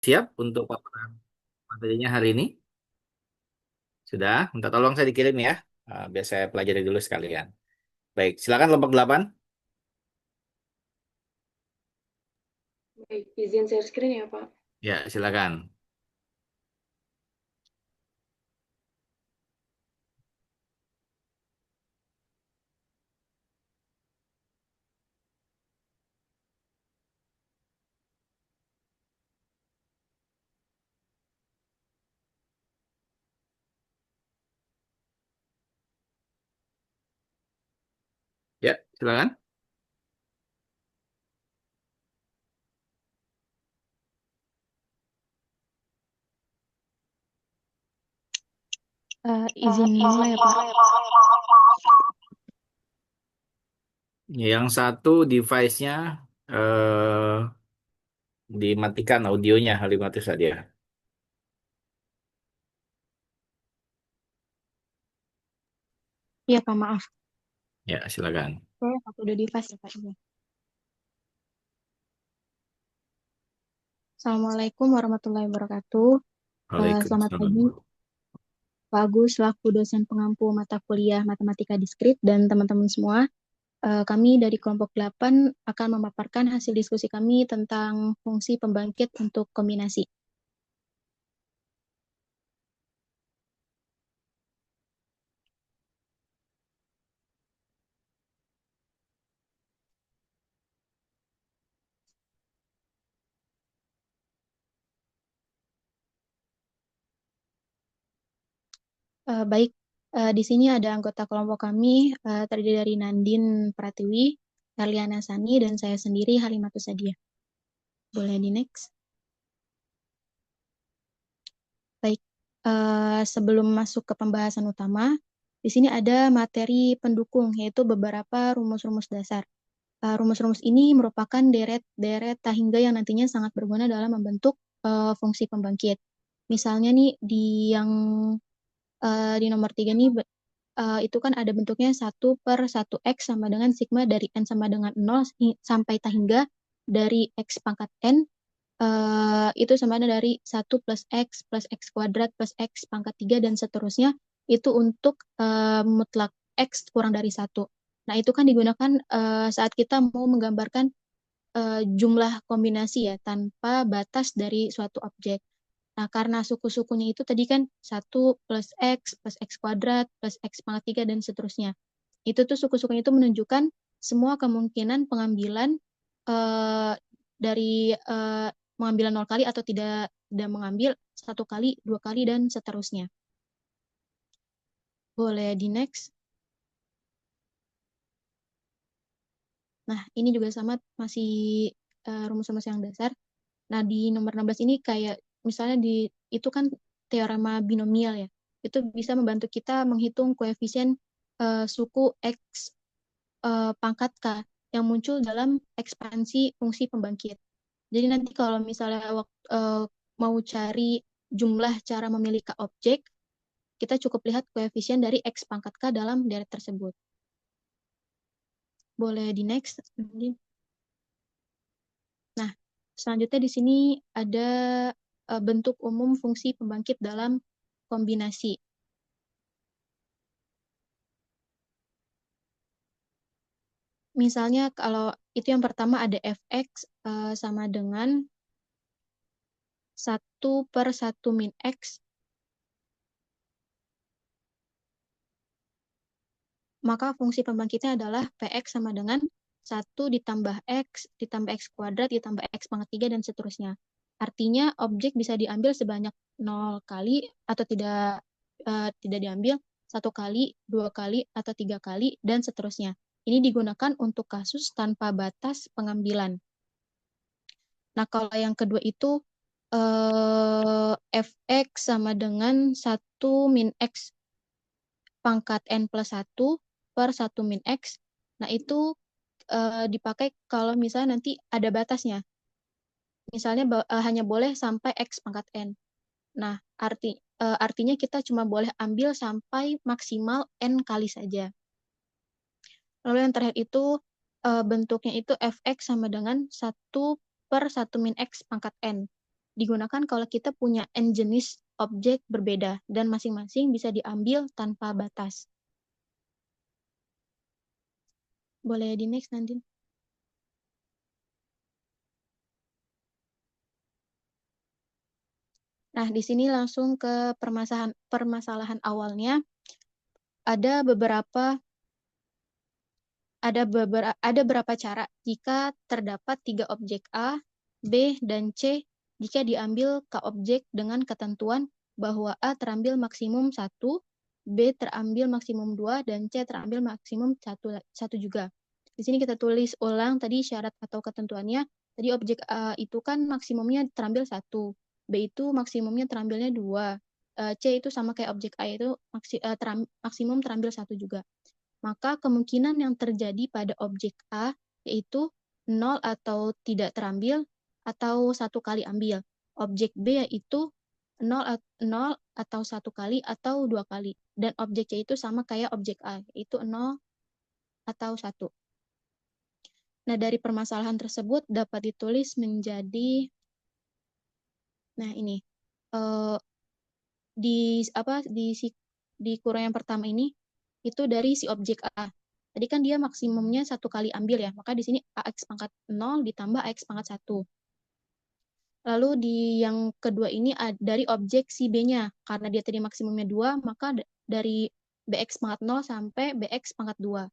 Siap untuk paparan materinya hari ini? Sudah, minta tolong saya dikirim ya. Biar saya pelajari dulu sekalian. Baik, silakan kelompok 8. Baik, izin share screen ya, Pak. Ya, silakan. Ya, silakan. Izin mulai ya, Pak. Yang satu device-nya eh, dimatikan audionya, otomatis saja. Iya, Pak, maaf. Ya, silakan. Saya aku udah device ya, Pak. Iya. Assalamualaikum warahmatullahi wabarakatuh. Selamat pagi, Waalaikumsalam. Pak Agus, selaku dosen pengampu mata kuliah Matematika Diskrit dan teman-teman semua. Kami dari kelompok 8 akan memaparkan hasil diskusi kami tentang fungsi pembangkit untuk kombinasi. Baik, di sini ada anggota kelompok kami, terdiri dari Nandin Pratiwi, Erliana Sani, dan saya sendiri, Halimatus Sadia. Boleh di next? Baik, sebelum masuk ke pembahasan utama, di sini ada materi pendukung, yaitu beberapa rumus-rumus dasar. Rumus-rumus ini merupakan deret-deret tahingga yang nantinya sangat berguna dalam membentuk fungsi pembangkit. Misalnya nih, di nomor 3 nih, itu kan ada bentuknya 1/1x sama dengan sigma dari n sama dengan 0 sampai tahingga dari x pangkat n itu sama dari 1 plus x kuadrat plus x pangkat 3 dan seterusnya itu untuk mutlak x kurang dari 1. Nah, itu kan digunakan saat kita mau menggambarkan jumlah kombinasi ya tanpa batas dari suatu objek. Nah, karena suku-sukunya itu tadi kan 1 plus x kuadrat plus x pangkat 3 dan seterusnya. Itu tuh suku-sukunya itu menunjukkan semua kemungkinan pengambilan eh, dari mengambil 0 kali atau tidak mengambil 1 kali, 2 kali, dan seterusnya. Boleh di next. Nah, ini juga sama masih rumus-rumus yang dasar. Nah, di nomor 16 ini kayak misalnya itu kan teorema binomial ya. Itu bisa membantu kita menghitung koefisien suku X pangkat K yang muncul dalam ekspansi fungsi pembangkit. Jadi nanti kalau misalnya mau cari jumlah cara memilih K objek, kita cukup lihat koefisien dari X pangkat K dalam deret tersebut. Boleh di next. Nah, selanjutnya di sini ada bentuk umum fungsi pembangkit dalam kombinasi. Misalnya kalau itu yang pertama ada fx sama dengan 1/1 min x, maka fungsi pembangkitnya adalah px sama dengan 1 ditambah x kuadrat ditambah x pangkat 3 dan seterusnya. Artinya objek bisa diambil sebanyak 0 kali atau tidak diambil 1 kali, 2 kali, atau 3 kali, dan seterusnya. Ini digunakan untuk kasus tanpa batas pengambilan. Nah, kalau yang kedua itu fx sama dengan 1 min x pangkat n plus 1/1 min x. Nah, itu dipakai kalau misalnya nanti ada batasnya. Misalnya hanya boleh sampai x pangkat n. Nah, artinya kita cuma boleh ambil sampai maksimal n kali saja. Lalu yang terakhir itu bentuknya itu fx sama dengan 1/1 min x pangkat n. digunakan kalau kita punya n jenis objek berbeda dan masing-masing bisa diambil tanpa batas. Boleh di next nanti. Nah, di sini langsung ke permasalahan awalnya. Ada beberapa ada berapa cara jika terdapat tiga objek A, B, dan C jika diambil K objek dengan ketentuan bahwa A terambil maksimum 1, B terambil maksimum 2, dan C terambil maksimum 1 juga. Di sini kita tulis ulang tadi syarat atau ketentuannya. Tadi objek A itu kan maksimumnya terambil 1, B itu maksimumnya terambilnya 2, C itu sama kayak objek A itu maksimum terambil 1 juga. Maka kemungkinan yang terjadi pada objek A yaitu 0 atau tidak terambil atau 1 kali ambil. Objek B yaitu 0 atau 1 kali atau 2 kali. Dan objek C itu sama kayak objek A, yaitu 0 atau 1. Nah, dari permasalahan tersebut dapat ditulis menjadi, nah ini, di kurung yang pertama ini, itu dari si objek A. Tadi kan dia maksimumnya 1 kali ambil ya, maka di sini AX pangkat 0 ditambah AX pangkat 1. Lalu di yang kedua ini dari objek si B-nya. Karena dia tadi maksimumnya 2, maka dari BX pangkat 0 sampai BX pangkat 2.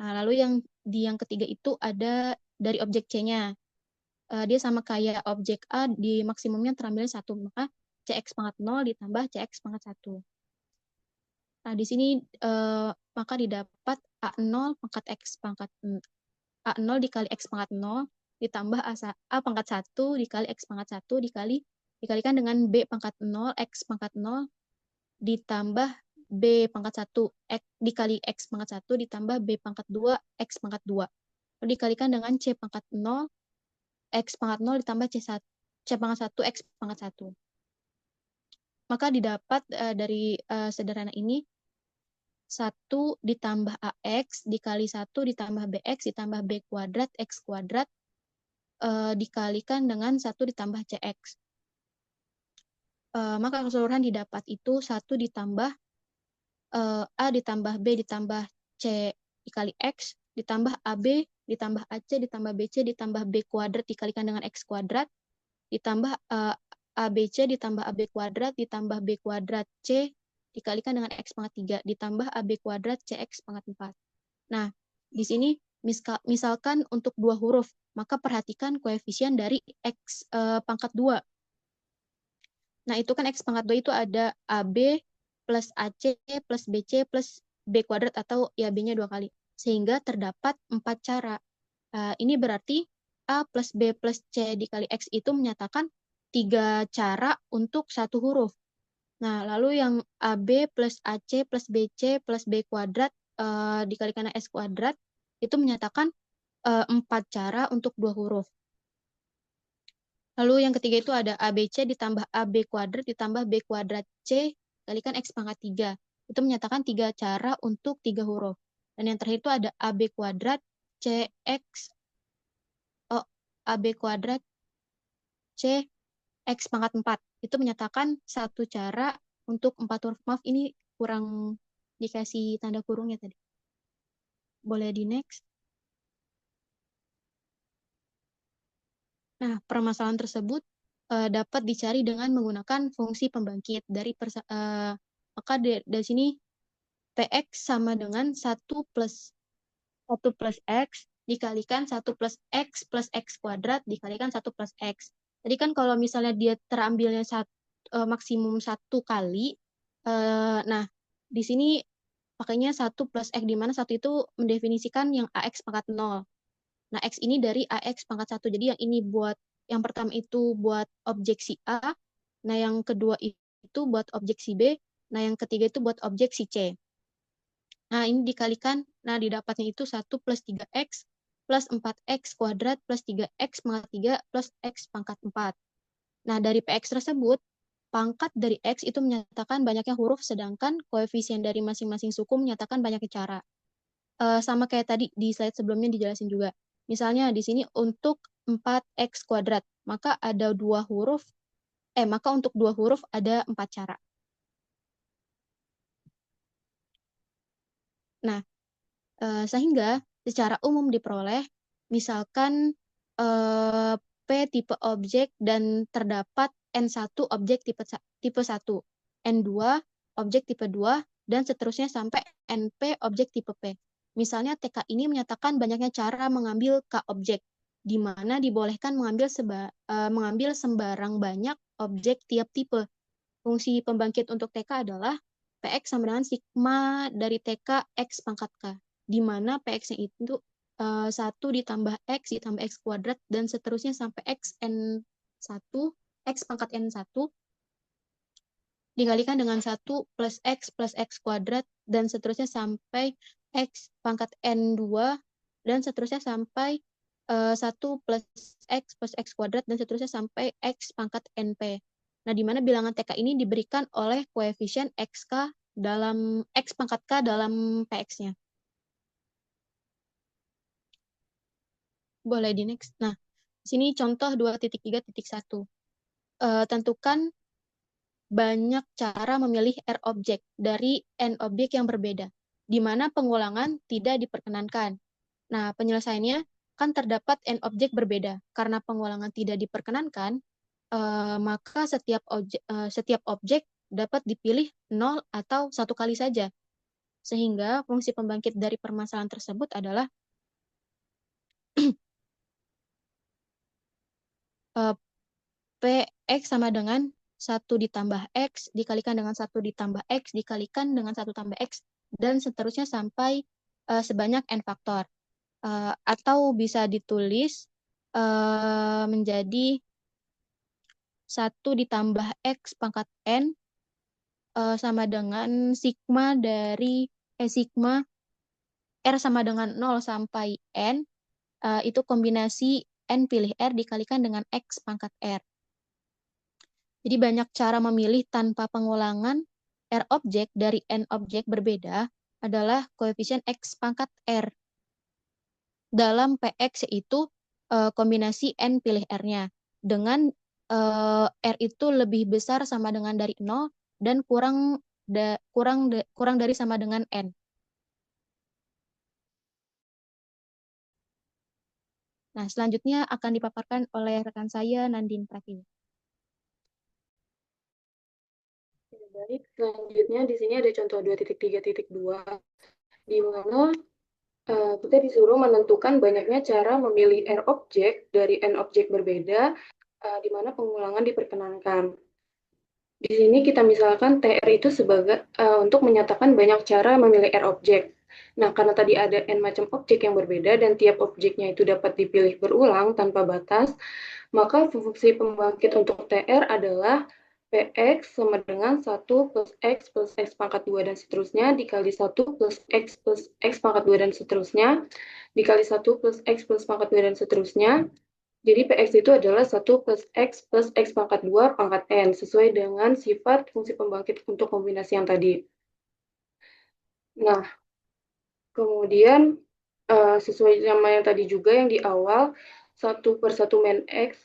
Nah, lalu di yang ketiga itu ada dari objek C-nya. Dia sama kayak objek A, di maksimumnya terambil 1, maka CX pangkat 0 ditambah CX pangkat 1. Nah, di sini maka didapat A0 pangkat X pangkat A0 dikali X pangkat 0 ditambah A pangkat 1 dikali X pangkat 1 dikalikan dengan B pangkat 0 X pangkat 0 ditambah B pangkat 1 dikali X pangkat 1 ditambah B pangkat 2 X pangkat 2. Lalu dikalikan dengan C pangkat 0 X pangkat 0 ditambah C pangkat 1 X pangkat 1. Maka didapat dari sederhana ini 1 ditambah AX dikali 1 ditambah BX ditambah B kuadrat X kuadrat dikalikan dengan 1 ditambah CX. Maka keseluruhan didapat itu 1 ditambah A ditambah B ditambah C dikali X ditambah AB ditambah AC ditambah BC ditambah B kuadrat dikalikan dengan X kuadrat ditambah ABC ditambah AB kuadrat ditambah B kuadrat C dikalikan dengan X pangkat 3 ditambah AB kuadrat CX pangkat 4. Nah, di sini misalkan untuk 2 huruf, maka perhatikan koefisien dari X pangkat 2. Nah, itu kan X pangkat 2 itu ada AB plus AC plus BC plus B kuadrat atau ya B-nya 2 kali. Sehingga terdapat 4 cara. Ini berarti A plus B plus C dikali X itu menyatakan 3 cara untuk 1 huruf. Nah, lalu yang AB plus AC plus BC plus B kuadrat dikalikan S kuadrat itu menyatakan 4 cara untuk 2 huruf. Lalu yang ketiga itu ada ABC ditambah AB kuadrat ditambah B kuadrat C kalikan X pangkat 3. Itu menyatakan 3 cara untuk 3 huruf. Dan yang terakhir itu ada AB kuadrat CX AB kuadrat C X pangkat 4. Itu menyatakan 1 cara untuk 4 huruf. Maaf, ini kurang dikasih tanda kurungnya tadi. Boleh di next. Nah, permasalahan tersebut dapat dicari dengan menggunakan fungsi pembangkit. Maka dari sini PX sama dengan 1 plus X dikalikan 1 plus X kuadrat dikalikan 1 plus X. Jadi kan kalau misalnya dia terambilnya maksimum 1 kali, nah di sini pakainya 1 plus X, di mana 1 itu mendefinisikan yang AX pangkat 0. Nah, X ini dari AX pangkat 1. Jadi yang pertama itu buat objek si A, nah yang kedua itu buat objek si B, nah yang ketiga itu buat objek si C. Nah, ini dikalikan, nah didapatnya itu 1 plus 3X plus 4X kuadrat plus 3X pangkat 3 plus X pangkat 4. Nah, dari PX tersebut, pangkat dari X itu menyatakan banyaknya huruf, sedangkan koefisien dari masing-masing suku menyatakan banyaknya cara. Sama kayak tadi di slide sebelumnya dijelasin juga. Misalnya di sini untuk 4X kuadrat, maka ada 2 huruf maka untuk 2 huruf ada 4 cara. Nah, sehingga secara umum diperoleh, misalkan P tipe objek dan terdapat N1 objek tipe 1, N2 objek tipe 2, dan seterusnya sampai NP objek tipe P. Misalnya TK ini menyatakan banyaknya cara mengambil K objek, di mana dibolehkan mengambil sembarang banyak objek tiap tipe. Fungsi pembangkit untuk TK adalah Px sama dengan sigma dari TK X pangkat K, di mana Px-nya itu 1 ditambah X ditambah X kuadrat, dan seterusnya sampai N1, X pangkat N1, dikalikan dengan 1 plus X kuadrat, dan seterusnya sampai X pangkat N2, dan seterusnya sampai 1 plus X kuadrat, dan seterusnya sampai X pangkat NP. Nah, di mana bilangan TK ini diberikan oleh koefisien XK dalam X pangkat K dalam PX-nya. Boleh di next. Nah, sini contoh 2.3.1. Tentukan banyak cara memilih R objek dari N objek yang berbeda, di mana pengulangan tidak diperkenankan. Nah, penyelesaiannya kan terdapat N objek berbeda. Karena pengulangan tidak diperkenankan, maka setiap objek dapat dipilih 0 atau 1 kali saja. Sehingga fungsi pembangkit dari permasalahan tersebut adalah Px sama dengan 1 ditambah X dikalikan dengan 1 ditambah X dikalikan dengan 1 tambah X, dan seterusnya sampai sebanyak N faktor. Atau bisa ditulis menjadi 1 ditambah X pangkat N sama dengan sigma R sama dengan 0 sampai N, itu kombinasi N pilih R dikalikan dengan X pangkat R. Jadi banyak cara memilih tanpa pengulangan R objek dari N objek berbeda adalah koefisien X pangkat R. Dalam PX yaitu kombinasi N pilih R-nya. Dengan R itu lebih besar sama dengan dari 0 dan kurang dari sama dengan N. Nah, selanjutnya akan dipaparkan oleh rekan saya, Nandin Pratiwi. Baik, selanjutnya di sini ada contoh 2.3.2, di mana kita disuruh menentukan banyaknya cara memilih R objek dari N objek berbeda, di mana pengulangan diperkenankan. Di sini kita misalkan TR itu sebagai untuk menyatakan banyak cara memilih R objek. Nah, karena tadi ada N macam objek yang berbeda dan tiap objeknya itu dapat dipilih berulang tanpa batas, maka fungsi pembangkit untuk TR adalah Px sama dengan 1 plus X pangkat 2 dan seterusnya, dikali 1 plus X pangkat 2 dan seterusnya, dikali 1 plus X pangkat 2 dan seterusnya. Jadi Px itu adalah 1 plus X pangkat 2 pangkat N, sesuai dengan sifat fungsi pembangkit untuk kombinasi yang tadi. Nah, kemudian sesuai sama yang tadi juga yang di awal, 1 per 1 min X,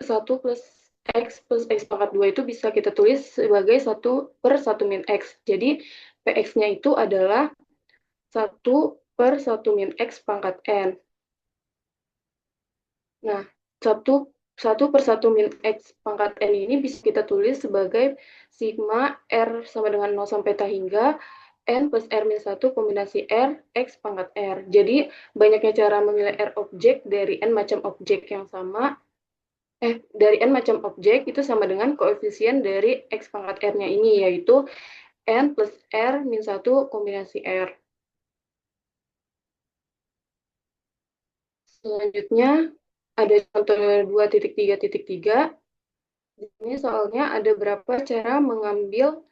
1 plus X pangkat 2 itu bisa kita tulis sebagai 1 per 1 min X. Jadi Px-nya itu adalah 1 per 1 min X pangkat N. Nah, 1 per 1 min X pangkat N ini bisa kita tulis sebagai sigma R sama dengan 0 sampai T hingga N plus R min 1 kombinasi R X pangkat R. Jadi, banyaknya cara memilih R objek dari N macam objek yang sama, dari N macam objek itu sama dengan koefisien dari X pangkat R-nya ini, yaitu N plus R min 1 kombinasi R. Selanjutnya, ada contoh 2.3.3. Di sini soalnya ada berapa cara mengambil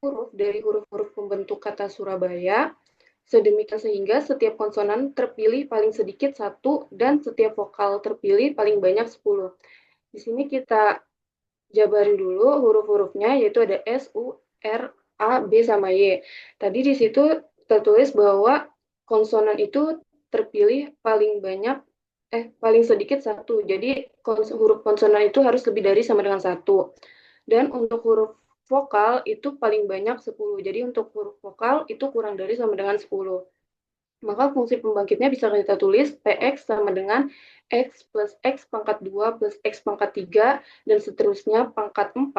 huruf dari huruf-huruf pembentuk kata Surabaya, sedemikian sehingga setiap konsonan terpilih paling sedikit 1 dan setiap vokal terpilih paling banyak 10. Di sini kita jabarin dulu huruf-hurufnya, yaitu ada S, U, R, A, B, sama Y. Tadi di situ tertulis bahwa konsonan itu terpilih paling banyak paling sedikit 1. Jadi huruf konsonan itu harus lebih dari sama dengan 1. Dan untuk huruf vokal itu paling banyak 10. Jadi untuk huruf vokal itu kurang dari sama dengan 10. Maka fungsi pembangkitnya bisa kita tulis Px sama dengan X plus X pangkat 2 plus X pangkat 3 dan seterusnya pangkat 4